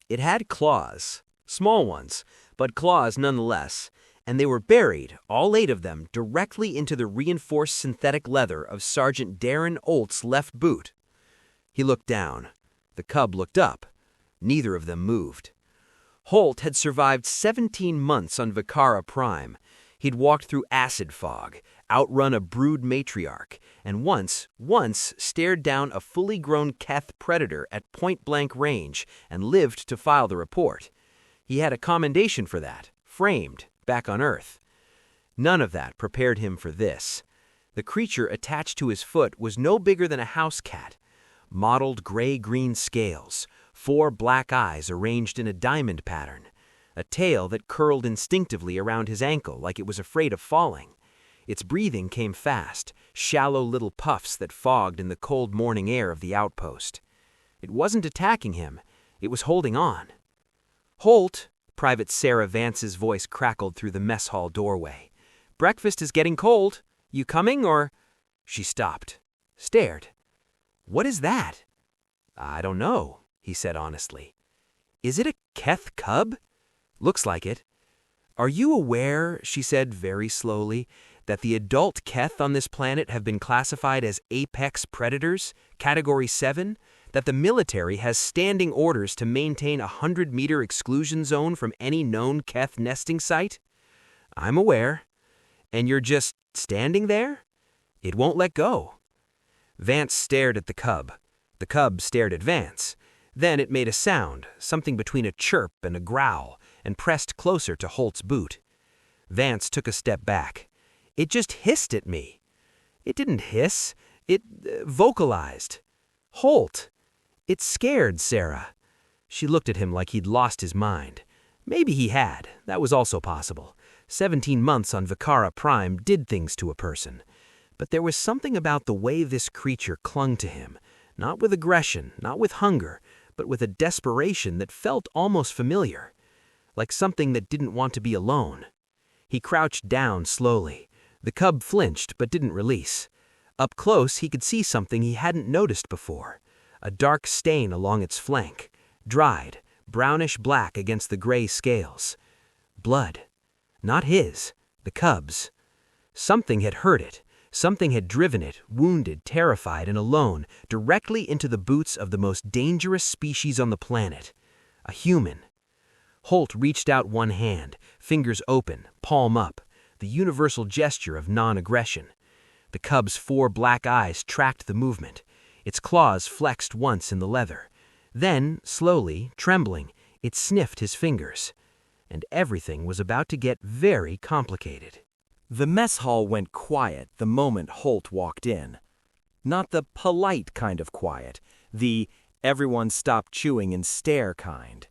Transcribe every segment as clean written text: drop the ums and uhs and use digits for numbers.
It had claws, small ones, but claws nonetheless, and they were buried, all 8 of them, directly into the reinforced synthetic leather of Sergeant Daren Holt's left boot. He looked down. The cub looked up. Neither of them moved. Holt had survived 17 months on Vekara Prime. He'd walked through acid fog, outrun a brood matriarch, and once stared down a fully grown Keth predator at point-blank range and lived to file the report. He had a commendation for that, framed, back on Earth. None of that prepared him for this. The creature attached to his foot was no bigger than a house cat. Mottled gray-green scales, 4 black eyes arranged in a diamond pattern, a tail that curled instinctively around his ankle like it was afraid of falling. Its breathing came fast, shallow little puffs that fogged in the cold morning air of the outpost. It wasn't attacking him, it was holding on. "Holt," Private Sarah Vance's voice crackled through the mess hall doorway. "Breakfast is getting cold. You coming, or—" She stopped, stared. "What is that?" "I don't know," he said honestly. "Is it a Keth cub?" "Looks like it." "Are you aware," she said very slowly, "that the adult Keth on this planet have been classified as apex predators, Category 7? That the military has standing orders to maintain a 100-meter exclusion zone from any known Keth nesting site?" "I'm aware." "And you're just standing there?" "It won't let go." Vance stared at the cub. The cub stared at Vance. Then it made a sound, something between a chirp and a growl, and pressed closer to Holt's boot. Vance took a step back. "It just hissed at me." "It didn't hiss. It vocalized." "Holt!" "It scared Sarah." She looked at him like he'd lost his mind. Maybe he had. That was also possible. 17 months on Vekara Prime did things to a person. But there was something about the way this creature clung to him, not with aggression, not with hunger, but with a desperation that felt almost familiar, like something that didn't want to be alone. He crouched down slowly. The cub flinched but didn't release. Up close, he could see something he hadn't noticed before. A dark stain along its flank, dried, brownish-black against the gray scales. Blood. Not his, the cub's. Something had hurt it. Something had driven it, wounded, terrified, and alone, directly into the boots of the most dangerous species on the planet. A human. Holt reached out one hand, fingers open, palm up, the universal gesture of non-aggression. The cub's 4 black eyes tracked the movement. Its claws flexed once in the leather. Then, slowly, trembling, it sniffed his fingers. And everything was about to get very complicated. The mess hall went quiet the moment Holt walked in. Not the polite kind of quiet, the everyone stop chewing and stare kind.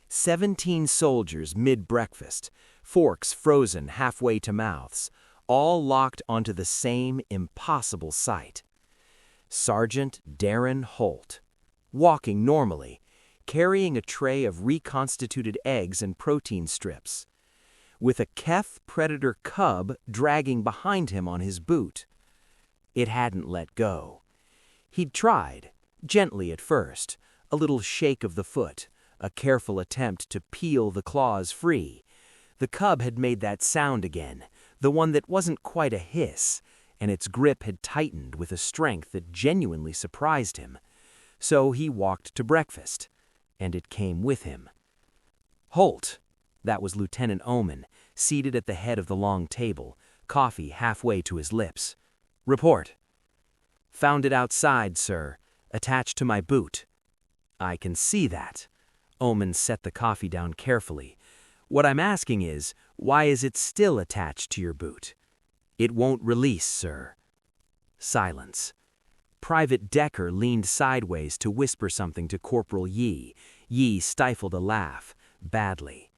17 soldiers mid-breakfast, forks frozen halfway to mouths, all locked onto the same impossible sight. Sergeant Daren Holt, walking normally, carrying a tray of reconstituted eggs and protein strips, with a Keth predator cub dragging behind him on his boot. It hadn't let go. He'd tried, gently at first, a little shake of the foot, a careful attempt to peel the claws free. The cub had made that sound again, the one that wasn't quite a hiss, and its grip had tightened with a strength that genuinely surprised him. So he walked to breakfast, and it came with him. Holt. That was Lieutenant Omen, seated at the head of the long table, coffee halfway to his lips. "Report." "Found it outside, sir, attached to my boot." "I can see that." Omen set the coffee down carefully. "What I'm asking is, why is it still attached to your boot?" "It won't release, sir." Silence. Private Decker leaned sideways to whisper something to Corporal Yi. Yi stifled a laugh, badly.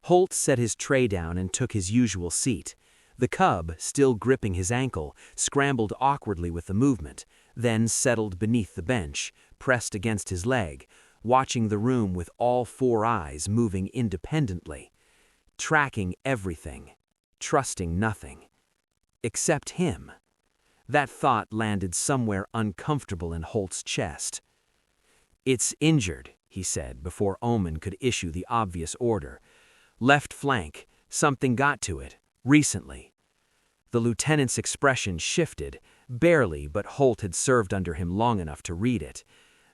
Holt set his tray down and took his usual seat. The cub, still gripping his ankle, scrambled awkwardly with the movement, then settled beneath the bench, pressed against his leg, watching the room with all 4 eyes moving independently, tracking everything, trusting nothing. Except him. That thought landed somewhere uncomfortable in Holt's chest. "It's injured," he said before Omen could issue the obvious order. "Left flank. Something got to it. Recently." The lieutenant's expression shifted, barely, but Holt had served under him long enough to read it.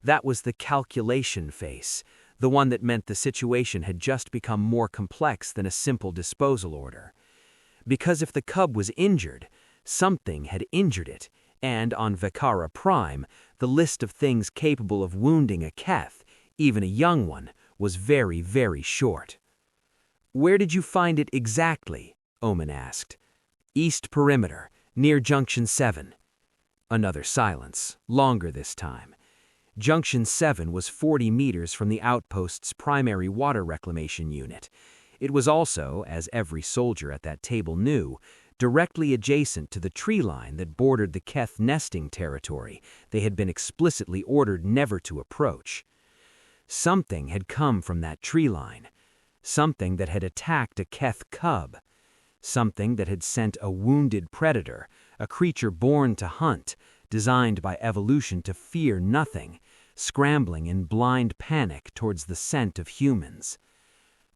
That was the calculation face, the one that meant the situation had just become more complex than a simple disposal order. Because if the cub was injured, something had injured it, and on Vekara Prime, the list of things capable of wounding a Keth, even a young one, was very, very short. "Where did you find it exactly?" Omen asked. "East Perimeter, near Junction 7. Another silence, longer this time. Junction 7 was 40 meters from the outpost's primary water reclamation unit. It was also, as every soldier at that table knew, directly adjacent to the tree line that bordered the Keth nesting territory they had been explicitly ordered never to approach. Something had come from that tree line, something that had attacked a Keth cub, something that had sent a wounded predator, a creature born to hunt, designed by evolution to fear nothing, scrambling in blind panic towards the scent of humans.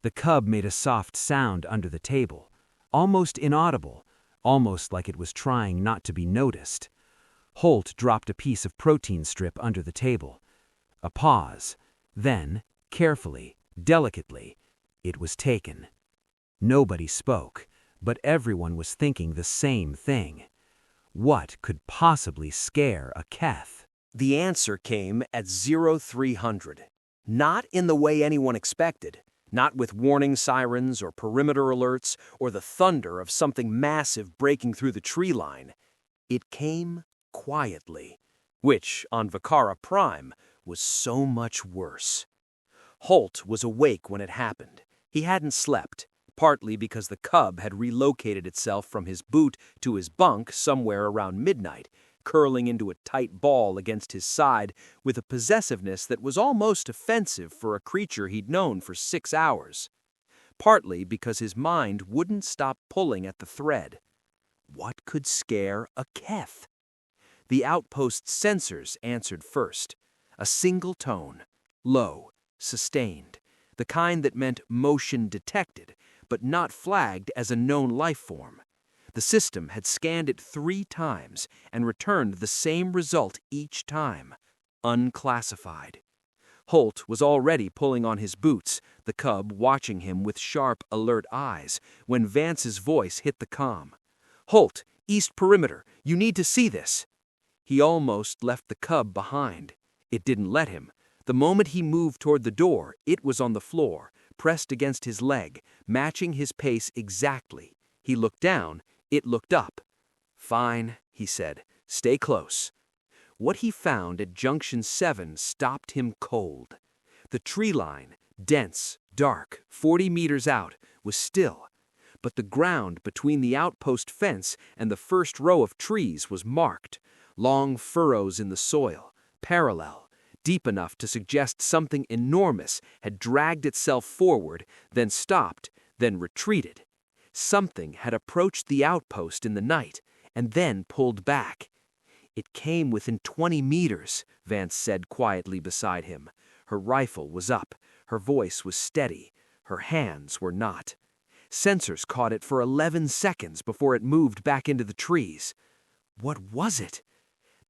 The cub made a soft sound under the table, almost inaudible, almost like it was trying not to be noticed. Holt dropped a piece of protein strip under the table. A pause. Then, carefully, delicately, it was taken. Nobody spoke, but everyone was thinking the same thing. What could possibly scare a Keth? The answer came at 0300. Not in the way anyone expected. Not with warning sirens or perimeter alerts or the thunder of something massive breaking through the tree line. It came quietly, which, on Vekara Prime, was so much worse. Holt was awake when it happened. He hadn't slept, partly because the cub had relocated itself from his boot to his bunk somewhere around midnight, curling into a tight ball against his side with a possessiveness that was almost offensive for a creature he'd known for 6 hours. Partly because his mind wouldn't stop pulling at the thread. What could scare a Keth? The outpost's sensors answered first. A single tone, low, sustained, the kind that meant motion detected, but not flagged as a known life form. The system had scanned it 3 times and returned the same result each time, unclassified. Holt was already pulling on his boots, the cub watching him with sharp, alert eyes, when Vance's voice hit the comm. "Holt, East Perimeter, you need to see this." He almost left the cub behind. It didn't let him. The moment he moved toward the door, it was on the floor, pressed against his leg, matching his pace exactly. He looked down, it looked up. "Fine," he said. "Stay close." What he found at Junction 7 stopped him cold. The tree line, dense, dark, 40 meters out, was still. But the ground between the outpost fence and the first row of trees was marked. Long furrows in the soil, parallel, deep enough to suggest something enormous had dragged itself forward, then stopped, then retreated. Something had approached the outpost in the night, and then pulled back. "It came within 20 meters, Vance said quietly beside him. Her rifle was up, her voice was steady, her hands were not. Sensors caught it for 11 seconds before it moved back into the trees. What was it?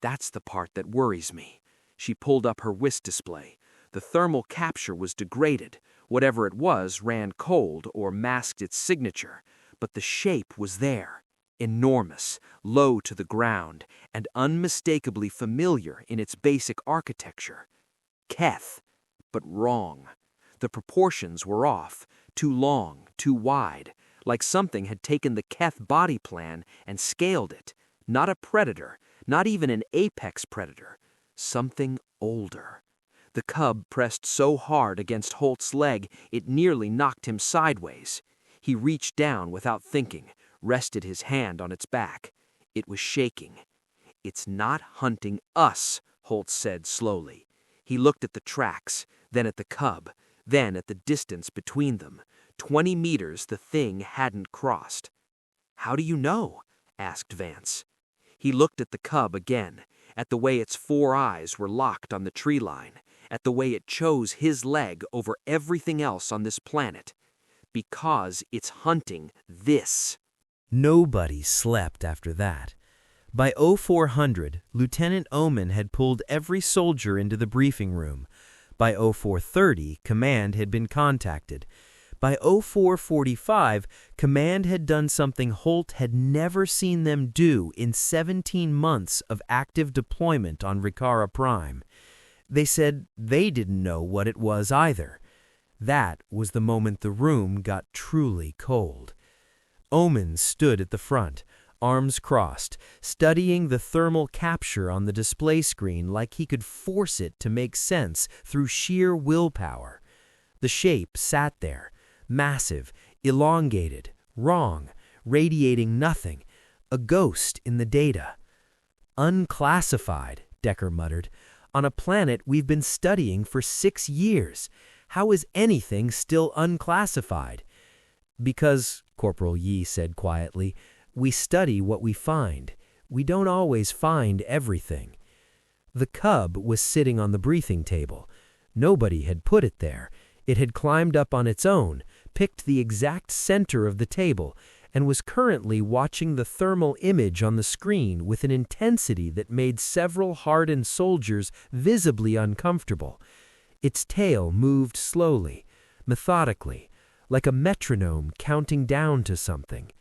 That's the part that worries me." She pulled up her WIS display. The thermal capture was degraded. Whatever it was ran cold or masked its signature. But the shape was there. Enormous, low to the ground, and unmistakably familiar in its basic architecture. Keth, but wrong. The proportions were off, too long, too wide, like something had taken the Keth body plan and scaled it. Not a predator, not even an apex predator. Something older. The cub pressed so hard against Holt's leg it nearly knocked him sideways. He reached down without thinking, rested his hand on its back. It was shaking. "It's not hunting us," Holt said slowly. He looked at the tracks, then at the cub, then at the distance between them. 20 meters the thing hadn't crossed. "How do you know?" asked Vance. He looked at the cub again, at the way its 4 eyes were locked on the tree line, at the way it chose his leg over everything else on this planet. Because it's hunting this. Nobody slept after that. By 0400, Lieutenant Omen had pulled every soldier into the briefing room. By 0430, Command had been contacted. By 0445, Command had done something Holt had never seen them do in 17 months of active deployment on Vekara Prime. They said they didn't know what it was either. That was the moment the room got truly cold. Omen stood at the front, arms crossed, studying the thermal capture on the display screen like he could force it to make sense through sheer willpower. The shape sat there, massive, elongated, wrong, radiating nothing, a ghost in the data. Unclassified, Decker muttered. On a planet we've been studying for 6 years. How is anything still unclassified? Because, Corporal Yi said quietly, we study what we find. We don't always find everything. The cub was sitting on the briefing table. Nobody had put it there. It had climbed up on its own, picked the exact center of the table, and was currently watching the thermal image on the screen with an intensity that made several hardened soldiers visibly uncomfortable. Its tail moved slowly, methodically, like a metronome counting down to something.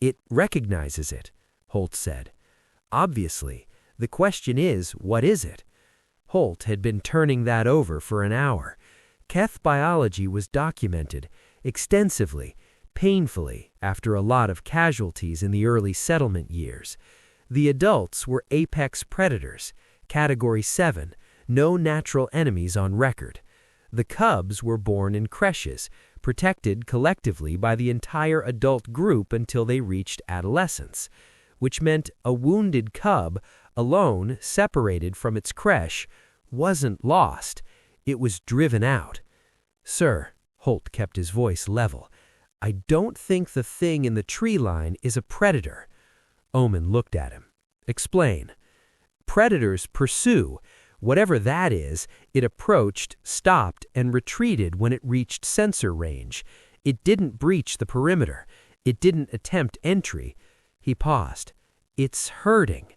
It recognizes it, Holt said. Obviously, the question is, what is it? Holt had been turning that over for an hour. Keth biology was documented extensively, painfully, after a lot of casualties in the early settlement years. The adults were apex predators, Category 7, no natural enemies on record. The cubs were born in creches, protected collectively by the entire adult group until they reached adolescence, which meant a wounded cub, alone, separated from its creche, wasn't lost. It was driven out. Sir, Holt kept his voice level, I don't think the thing in the tree line is a predator. Omen looked at him. Explain. Predators pursue. Whatever that is, it approached, stopped, and retreated when it reached sensor range. It didn't breach the perimeter. It didn't attempt entry. He paused. It's herding.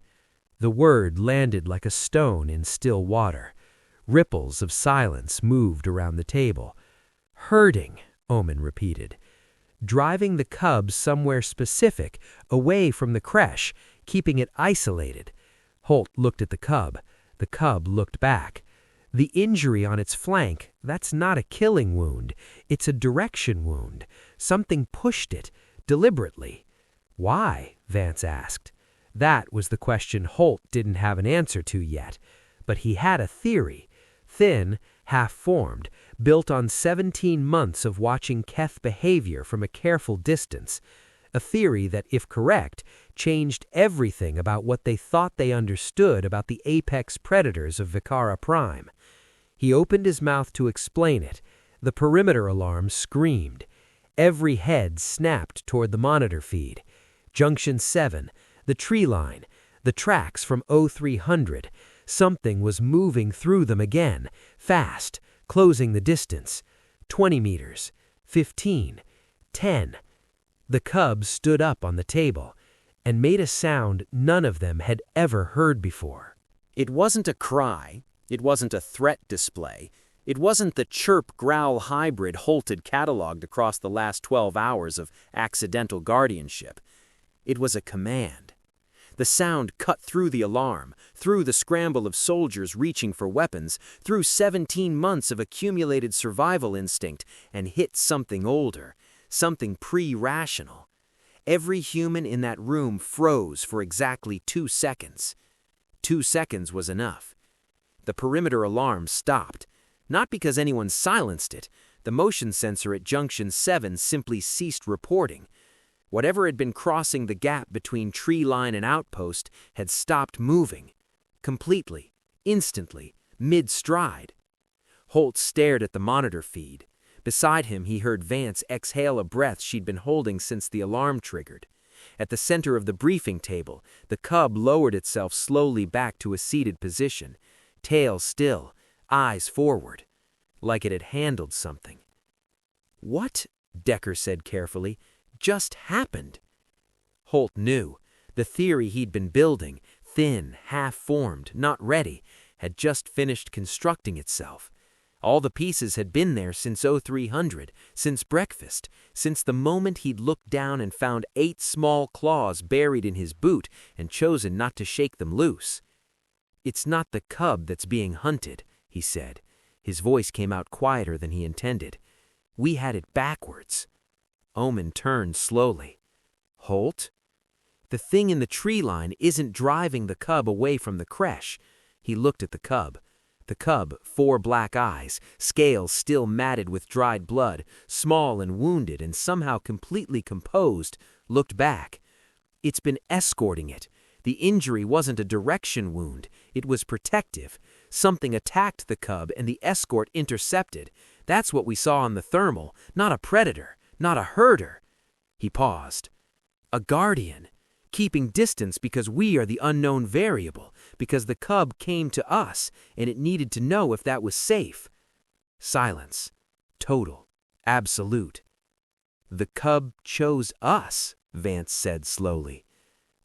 The word landed like a stone in still water. Ripples of silence moved around the table. Herding, Omen repeated. Driving the cub somewhere specific, away from the creche, keeping it isolated. Holt looked at the cub. The cub looked back. The injury on its flank, that's not a killing wound. It's a direction wound. Something pushed it, deliberately. Why? Vance asked. That was the question Holt didn't have an answer to yet. But he had a theory. Thin, half-formed, built on 17 months of watching Keth behavior from a careful distance. A theory that, if correct, changed everything about what they thought they understood about the apex predators of Vekara Prime. He opened his mouth to explain it. The perimeter alarm screamed. Every head snapped toward the monitor feed. Junction 7, the tree line, the tracks from 0300. Something was moving through them again, fast, closing the distance. 20 meters, 15, 10. The cubs stood up on the table and made a sound none of them had ever heard before. It wasn't a cry. It wasn't a threat display. It wasn't the chirp-growl hybrid Holt had cataloged across the last 12 hours of accidental guardianship. It was a command. The sound cut through the alarm, through the scramble of soldiers reaching for weapons, through 17 months of accumulated survival instinct, and hit something older, something pre-rational. Every human in that room froze for exactly 2 seconds. 2 seconds was enough. The perimeter alarm stopped. Not because anyone silenced it. The motion sensor at Junction 7 simply ceased reporting. Whatever had been crossing the gap between tree line and outpost had stopped moving. Completely, instantly, mid-stride. Holt stared at the monitor feed. Beside him, he heard Vance exhale a breath she'd been holding since the alarm triggered. At the center of the briefing table, the cub lowered itself slowly back to a seated position, tail still, eyes forward, like it had handled something. "What," Decker said carefully, "just happened?" Holt knew. The theory he'd been building, thin, half-formed, not ready, had just finished constructing itself. All the pieces had been there since 0300, since breakfast, since the moment he'd looked down and found 8 small claws buried in his boot and chosen not to shake them loose. "It's not the cub that's being hunted," he said. His voice came out quieter than he intended. "We had it backwards." Omen turned slowly. "Holt? The thing in the tree line isn't driving the cub away from the creche." He looked at the cub. The cub, 4 black eyes, scales still matted with dried blood, small and wounded and somehow completely composed, looked back. "It's been escorting it. The injury wasn't a direction wound. It was protective. Something attacked the cub and the escort intercepted. That's what we saw on the thermal, not a predator, not a herder." He paused. "A guardian. Keeping distance because we are the unknown variable, because the cub came to us and it needed to know if that was safe." Silence. Total. Absolute. "The cub chose us," Vance said slowly.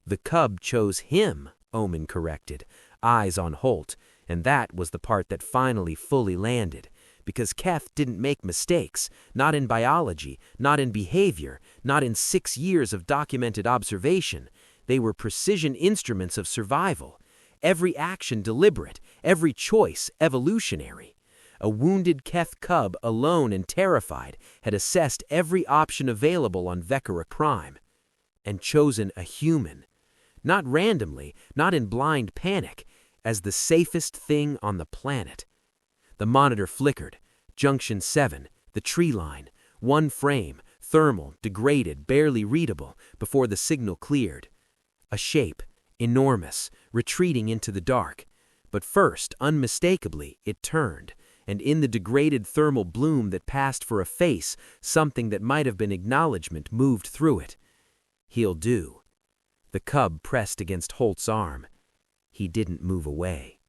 "The cub chose him," Omen corrected, eyes on Holt, and that was the part that finally fully landed, because Keth didn't make mistakes, not in biology, not in behavior, not in 6 years of documented observation. They were precision instruments of survival. Every action deliberate, every choice evolutionary. A wounded Keth cub, alone and terrified, had assessed every option available on Vekara Prime and chosen a human. Not randomly, not in blind panic, as the safest thing on the planet. The monitor flickered. Junction 7, the tree line, 1 frame, thermal, degraded, barely readable, before the signal cleared. A shape, enormous, retreating into the dark. But first, unmistakably, it turned, and in the degraded thermal bloom that passed for a face, something that might have been acknowledgement moved through it. "He'll do." The cub pressed against Holt's arm. He didn't move away.